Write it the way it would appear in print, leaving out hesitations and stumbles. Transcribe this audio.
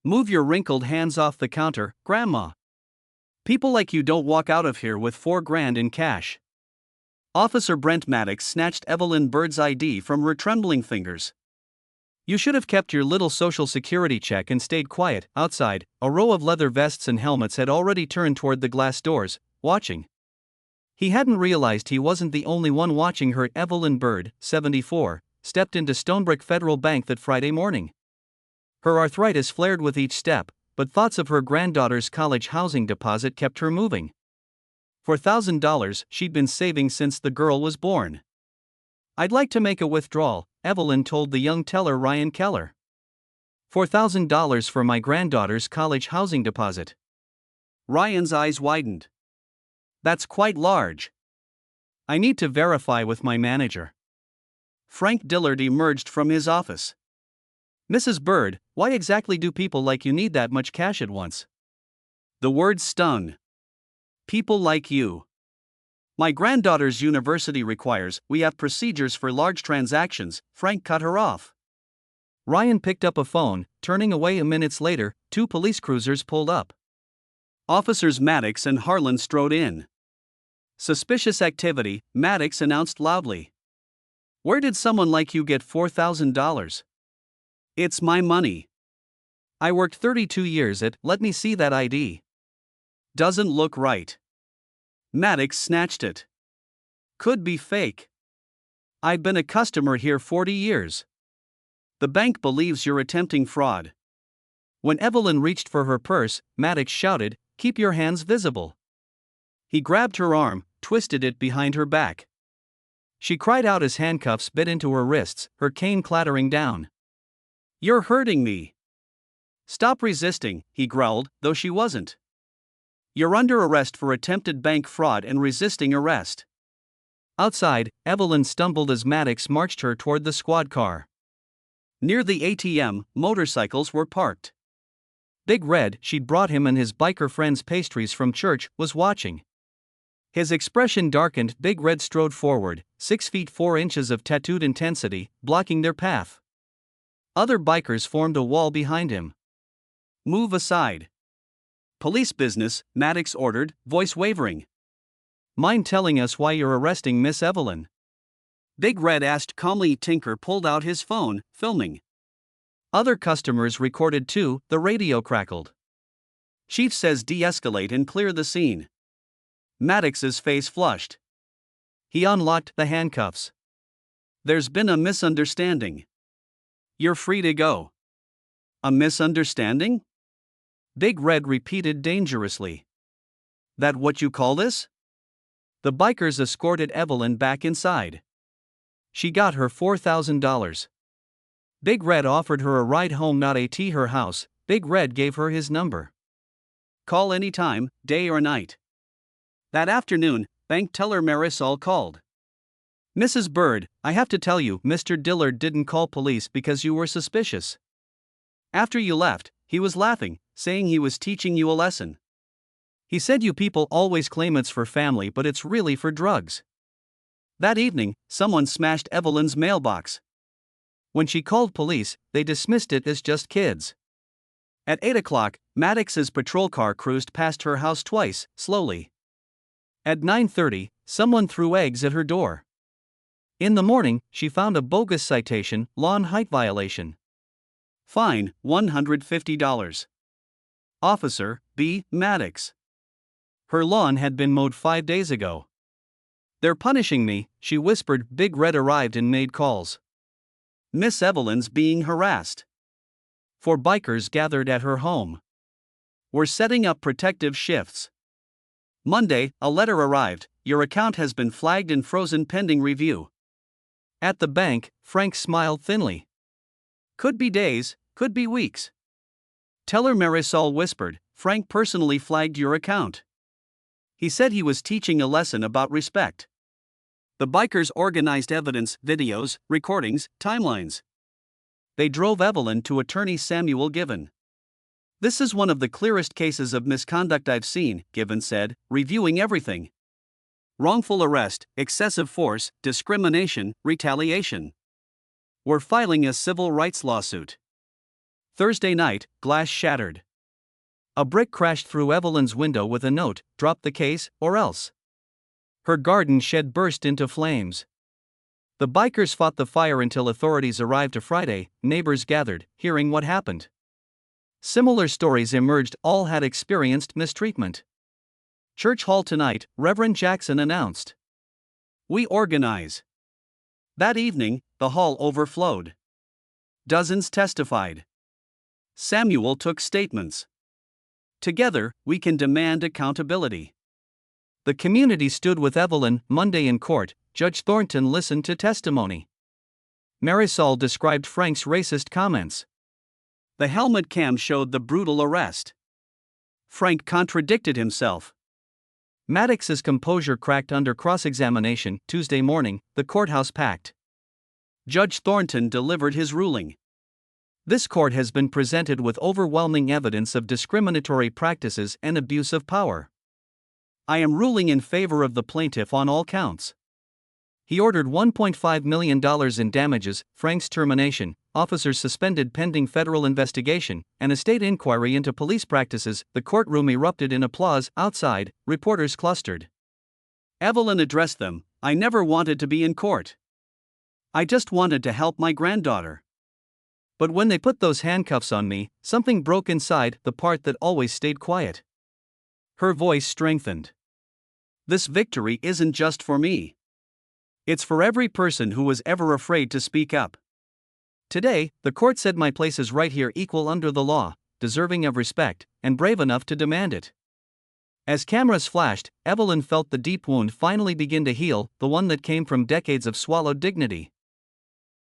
Move your wrinkled hands off the counter, Grandma. People like you don't walk out of here with $4,000 in cash. Officer Brent Maddox snatched Evelyn Bird's ID from her trembling fingers. You should have kept your little social security check and stayed quiet. Outside, a row of leather vests and helmets had already turned toward the glass doors, watching. He hadn't realized he wasn't the only one watching her. Evelyn Bird, 74, stepped into Stonebrick Federal Bank that Friday morning. Her arthritis flared with each step, but thoughts of her granddaughter's college housing deposit kept her moving. $4,000 she'd been saving since the girl was born. I'd like to make a withdrawal, Evelyn told the young teller Ryan Keller. $4,000 for my granddaughter's college housing deposit. Ryan's eyes widened. That's quite large. I need to verify with my manager. Frank Dillard emerged from his office. Mrs. Bird, why exactly do people like you need that much cash at once? The words stung. People like you. My granddaughter's university requires we have procedures for large transactions. Frank cut her off. Ryan picked up a phone, turning away. Minutes later, 2 police cruisers pulled up. Officers Maddox and Harlan strode in. Suspicious activity, Maddox announced loudly. Where did someone like you get $4,000? It's my money. I worked 32 years at. Let me see that ID. Doesn't look right. Maddox snatched it. Could be fake. I've been a customer here 40 years. The bank believes you're attempting fraud. When Evelyn reached for her purse, Maddox shouted, "Keep your hands visible." He grabbed her arm, twisted it behind her back. She cried out as handcuffs bit into her wrists, her cane clattering down. "You're hurting me." "Stop resisting," he growled, though she wasn't. "You're under arrest for attempted bank fraud and resisting arrest." Outside, Evelyn stumbled as Maddox marched her toward the squad car. Near the ATM, motorcycles were parked. Big Red, she'd brought him and his biker friends pastries from church, was watching. His expression darkened. Big Red strode forward, 6 feet 4 inches of tattooed intensity, blocking their path. Other bikers formed a wall behind him. "Move aside." "Police business," Maddox ordered, voice wavering. "Mind telling us why you're arresting Miss Evelyn?" Big Red asked calmly. Tinker pulled out his phone, filming. Other customers recorded too. The radio crackled. "Chief says de-escalate and clear the scene." Maddox's face flushed. He unlocked the handcuffs. "There's been a misunderstanding. You're free to go." "A misunderstanding?" Big Red repeated dangerously. "That what you call this?" The bikers escorted Evelyn back inside. She got her $4,000. Big Red offered her a ride home, not at her house. Big Red gave her his number. "Call anytime, day or night." That afternoon, bank teller Marisol called. "Mrs. Bird, I have to tell you, Mr. Dillard didn't call police because you were suspicious. After you left, he was laughing, saying he was teaching you a lesson. He said you people always claim it's for family, but it's really for drugs." That evening, someone smashed Evelyn's mailbox. When she called police, they dismissed it as just kids. At 8 o'clock, Maddox's patrol car cruised past her house twice, slowly. At 9:30, someone threw eggs at her door. In the morning, she found a bogus citation, lawn height violation. Fine, $150. Officer, B. Maddox. Her lawn had been mowed 5 days ago. "They're punishing me," she whispered. Big Red arrived and made calls. Miss Evelyn's being harassed. 4 bikers gathered at her home. "We're setting up protective shifts." Monday, a letter arrived. "Your account has been flagged and frozen pending review." At the bank, Frank smiled thinly. "Could be days, could be weeks." Teller Marisol whispered, "Frank personally flagged your account. He said he was teaching a lesson about respect." The bikers organized evidence, videos, recordings, timelines. They drove Evelyn to attorney Samuel Given. "This is one of the clearest cases of misconduct I've seen," Given said, reviewing everything. "Wrongful arrest, excessive force, discrimination, retaliation. We're filing a civil rights lawsuit." Thursday night, glass shattered. A brick crashed through Evelyn's window with a note, "Drop the case, or else." Her garden shed burst into flames. The bikers fought the fire until authorities arrived. Friday, neighbors gathered, hearing what happened. Similar stories emerged, all had experienced mistreatment. Church hall tonight, Reverend Jackson announced. "We organize." That evening, the hall overflowed. Dozens testified. Samuel took statements. "Together, we can demand accountability." The community stood with Evelyn. Monday in court, Judge Thornton listened to testimony. Marisol described Frank's racist comments. The helmet cam showed the brutal arrest. Frank contradicted himself. Maddox's composure cracked under cross-examination. Tuesday morning, the courthouse packed. Judge Thornton delivered his ruling. This court has been presented with overwhelming evidence of discriminatory practices and abuse of power. I am ruling in favor of the plaintiff on all counts. He ordered $1.5 million in damages, Frank's termination, officers suspended pending federal investigation, and a state inquiry into police practices. The courtroom erupted in applause. Outside, reporters clustered. Evelyn addressed them. "I never wanted to be in court. I just wanted to help my granddaughter. But when they put those handcuffs on me, something broke inside, the part that always stayed quiet." Her voice strengthened. "This victory isn't just for me. It's for every person who was ever afraid to speak up. Today, the court said my place is right here, equal under the law, deserving of respect, and brave enough to demand it." As cameras flashed, Evelyn felt the deep wound finally begin to heal, the one that came from decades of swallowed dignity.